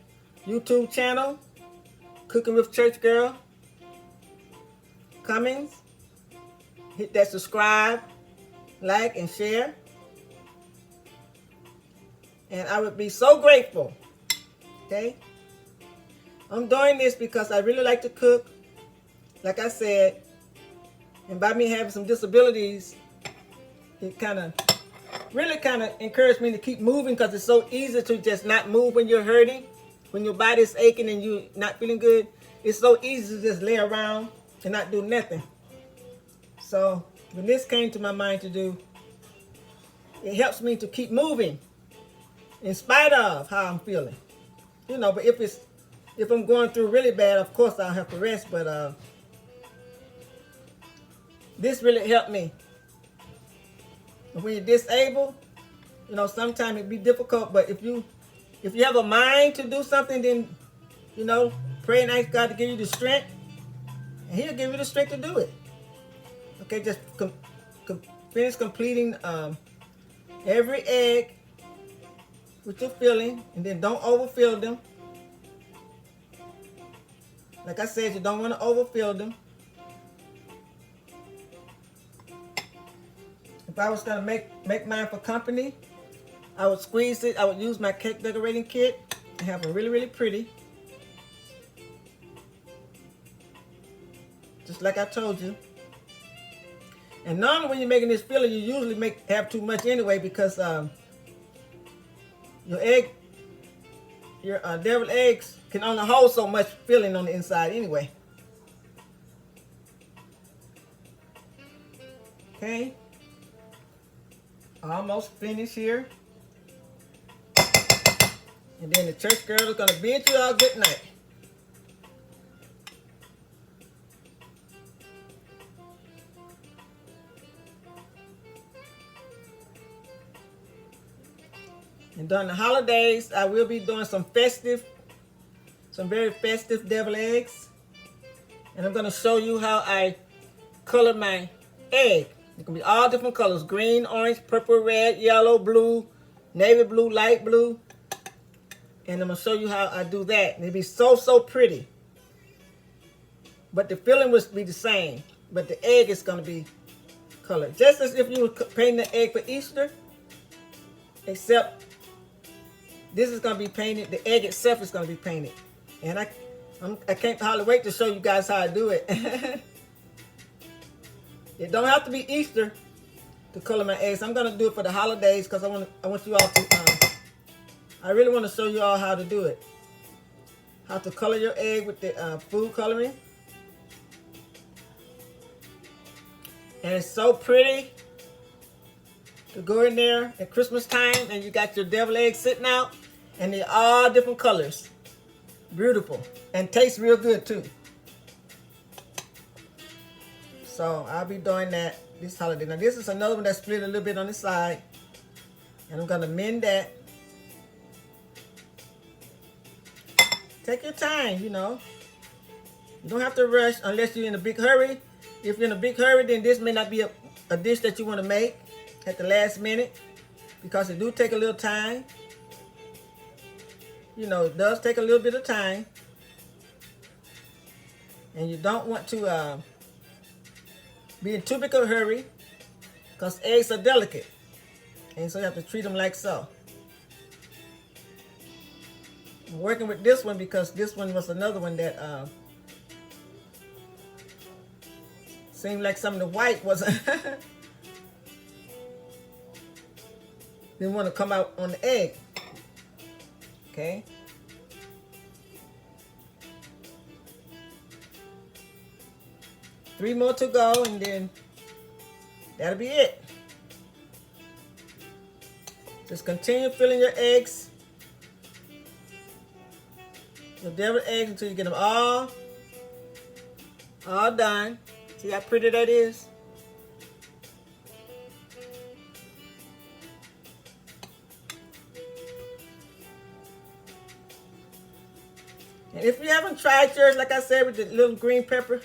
YouTube channel, Cooking with ChurchGirl Cummins. Hit that subscribe, like, and share. And I would be so grateful. Okay? I'm doing this because I really like to cook. Like I said, and by me having some disabilities, it really encouraged me to keep moving because it's so easy to just not move when you're hurting. When your body's aching and you're not feeling good, it's so easy to just lay around and not do nothing. So when this came to my mind to do, it helps me to keep moving in spite of how I'm feeling. You know, but if I'm going through really bad, of course I'll have to rest, but this really helped me. When you're disabled, you know, sometimes it'd be difficult, but if you have a mind to do something, then, you know, pray and ask God to give you the strength, and He'll give you the strength to do it. Okay, just finish completing every egg with your filling, and then don't overfill them. Like I said, you don't want to overfill them. If I was gonna make mine for company, I would squeeze it. I would use my cake decorating kit and have them really pretty. Just like I told you. And normally when you're making this filling, you usually have too much anyway because your deviled eggs can only hold so much filling on the inside anyway. Okay. Almost finished here. And then the church girl is going to bid you all good night. And during the holidays, I will be doing some very festive deviled eggs. And I'm going to show you how I color my egg. It can be all different colors: green, orange, purple, red, yellow, blue, navy blue, light blue. And I'm going to show you how I do that. And it'll be so pretty. But the filling will be the same. But the egg is going to be colored. Just as if you were painting the egg for Easter. Except this is going to be painted. The egg itself is going to be painted. And I can't hardly wait to show you guys how I do it. It don't have to be Easter to color my eggs. I'm gonna do it for the holidays because I want you all to. I really want to show you all how to do it. How to color your egg with the food coloring. And it's so pretty to go in there at Christmas time and you got your devil eggs sitting out and they're all different colors. Beautiful. And tastes real good too. So I'll be doing that this holiday. Now this is another one that's split a little bit on the side. And I'm going to mend that. Take your time, you know. You don't have to rush unless you're in a big hurry. If you're in a big hurry, then this may not be a dish that you want to make at the last minute because it do take a little time. You know, it does take a little bit of time. And you don't want to be in too big of a hurry because eggs are delicate. And so you have to treat them like so. I'm working with this one because this one was another one that seemed like some of the white wasn't didn't want to come out on the egg. Okay. Three more to go and then that'll be it. Just continue filling your eggs. Your deviled eggs until you get them all done. See how pretty that is? And if you haven't tried yours, like I said, with the little green pepper,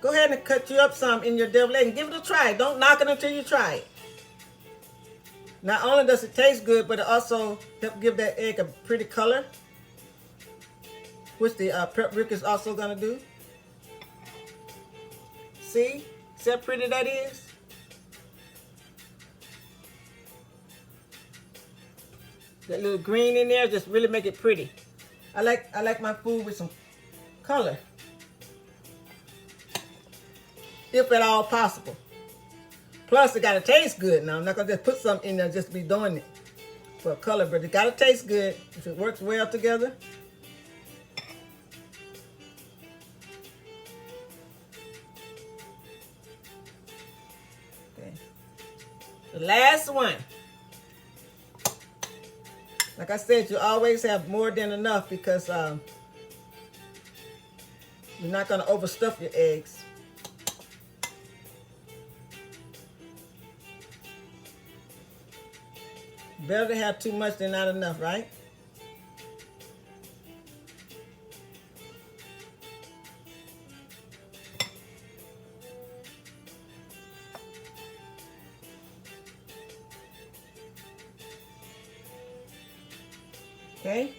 go ahead and cut you up some in your deviled egg and give it a try. Don't knock it until you try it. Not only does it taste good, but it also helps give that egg a pretty color, which the prep brick is also going to do. See how pretty that is? That little green in there just really make it pretty. I like my food with some color, if at all possible. Plus, it gotta taste good. Now, I'm not gonna just put something in there just to be doing it for color, but it gotta taste good if it works well together. Okay. The last one. Like I said, you always have more than enough because you're not going to overstuff your eggs. Better to have too much than not enough, right? Okay.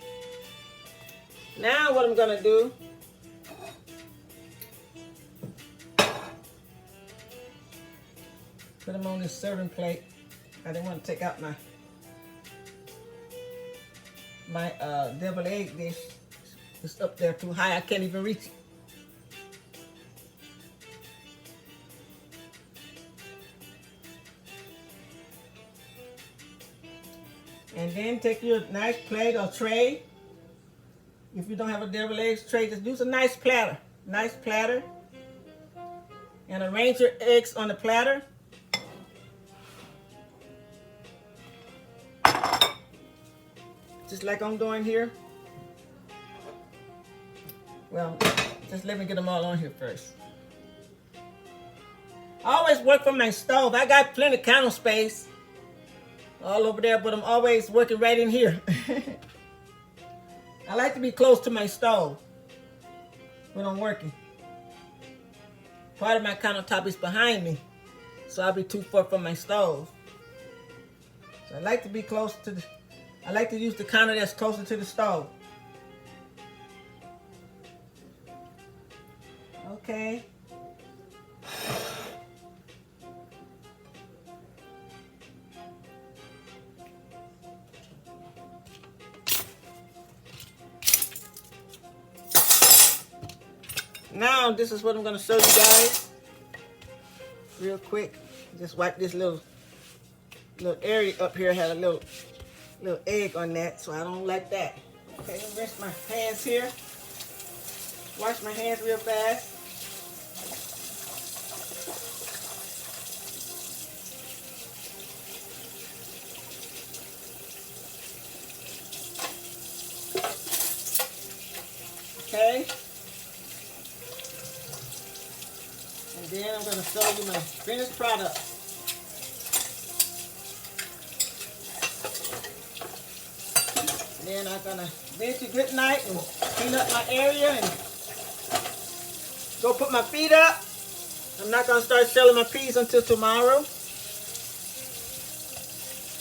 Now what I'm going to do, put them on this serving plate. I didn't want to take out my deviled egg dish. It's up there too high. I can't even reach it. And then take your nice plate or tray. If you don't have a deviled eggs tray, just use a nice platter. Nice platter. And arrange your eggs on the platter. Just like I'm doing here. Well, just let me get them all on here first. I always work from my stove. I got plenty of counter space all over there, but I'm always working right in here. I like to be close to my stove when I'm working. Part of my countertop is behind me, so I'll be too far from my stove. So I like to be close to the, I like to use the counter that's closer to the stove. Okay. Now this is what I'm going to show you guys real quick. Just wipe this little area up here. Had a little egg on that, so I don't like that. Okay, I'm gonna rinse my hands here. Wash my hands real fast. Okay. And then I'm going to show you my finished product. Then I'm going to bid you good night and clean up my area and go put my feet up. I'm not going to start shelling my peas until tomorrow.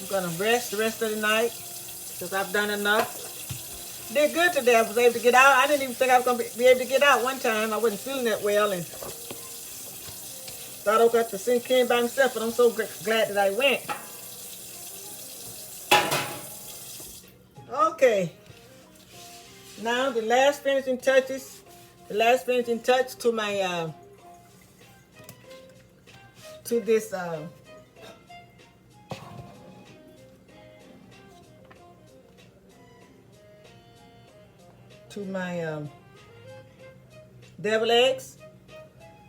I'm going to rest the rest of the night because I've done enough. Did good today. I was able to get out. I didn't even think I was going to be able to get out one time. I wasn't feeling that well and thought I got to sink in by himself, but I'm so glad that I went. Okay. Now the last finishing touches. The last finishing touch to my to this to my devil eggs.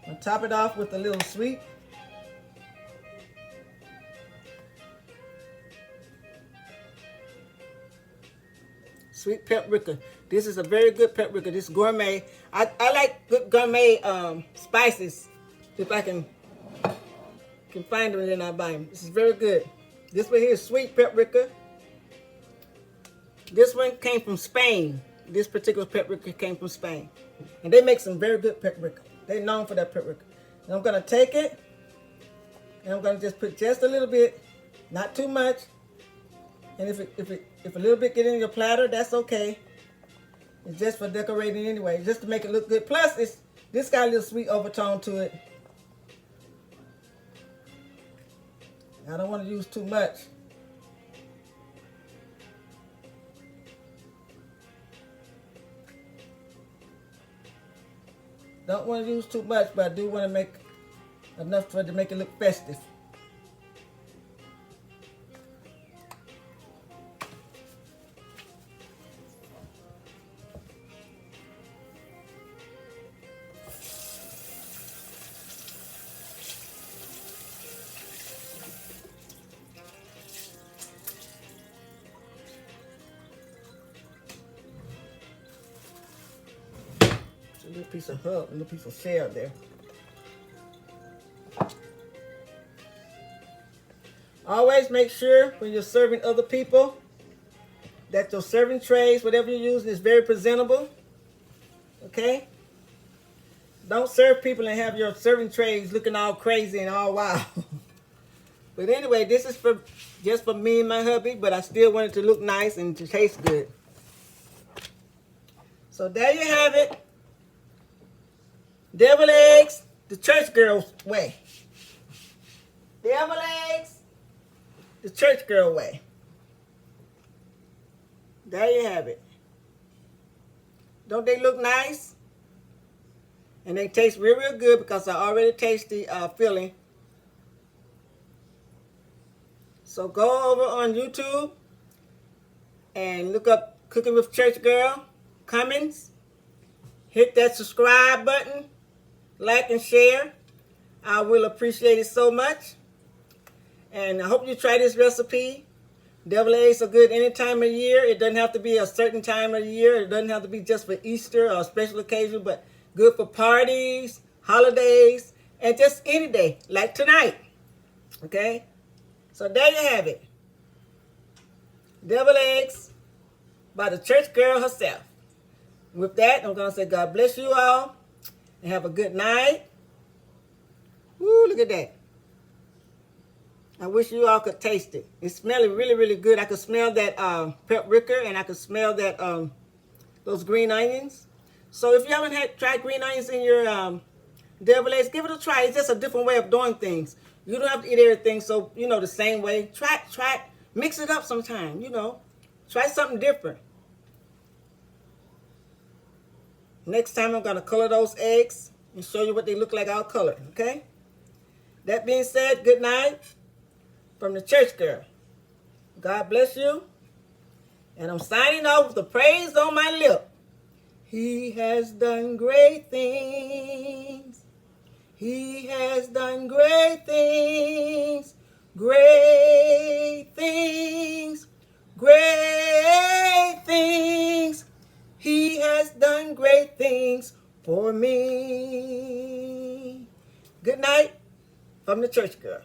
I'll top it off with a little sweet paprika. This is a very good paprika. This gourmet. I like good gourmet spices. If I can find them and then I buy them. This is very good. This one here is sweet paprika. This one came from Spain. This particular paprika came from Spain. And they make some very good paprika. They're known for that paprika. And I'm going to take it, and I'm going to just put just a little bit, not too much. And if a little bit get in your platter, that's okay. It's just for decorating anyway, just to make it look good. Plus, this got a little sweet overtone to it. I don't want to use too much. Don't want to use too much, but I do want to make enough for it to make it look festive. A little piece of hub, a little piece of shell there. Always make sure when you're serving other people that your serving trays, whatever you're using, is very presentable. Okay? Don't serve people and have your serving trays looking all crazy and all wild. But anyway, this is just for me and my hubby, but I still want it to look nice and to taste good. So there you have it. Devil eggs, the church girl's way. Devil eggs, the church girl way. There you have it. Don't they look nice? And they taste real, real good because I already taste the filling. So go over on YouTube and look up Cooking with ChurchGirl Cummins. Hit that subscribe button. Like and share. I will appreciate it so much. And I hope you try this recipe. Devil eggs are good any time of year. It doesn't have to be a certain time of year. It doesn't have to be just for Easter or a special occasion, but good for parties, holidays, and just any day, like tonight. Okay? So there you have it. Devil eggs by the church girl herself. With that, I'm going to say God bless you all. And have a good night. Woo, look at that. I wish you all could taste it. It's smelling really, really good. I could smell that paprika, and I could smell that those green onions. So if you haven't tried green onions in your devil eggs, give it a try. It's just a different way of doing things. You don't have to eat everything so, the same way. Try it. Mix it up sometime, Try something different. Next time I'm going to color those eggs and show you what they look like all colored, okay? That being said, good night from the Church Girl. God bless you. And I'm signing off with the praise on my lip. He has done great things. He has done great things. Great things. Great things. He has done great things for me. Good night from the Church Girl.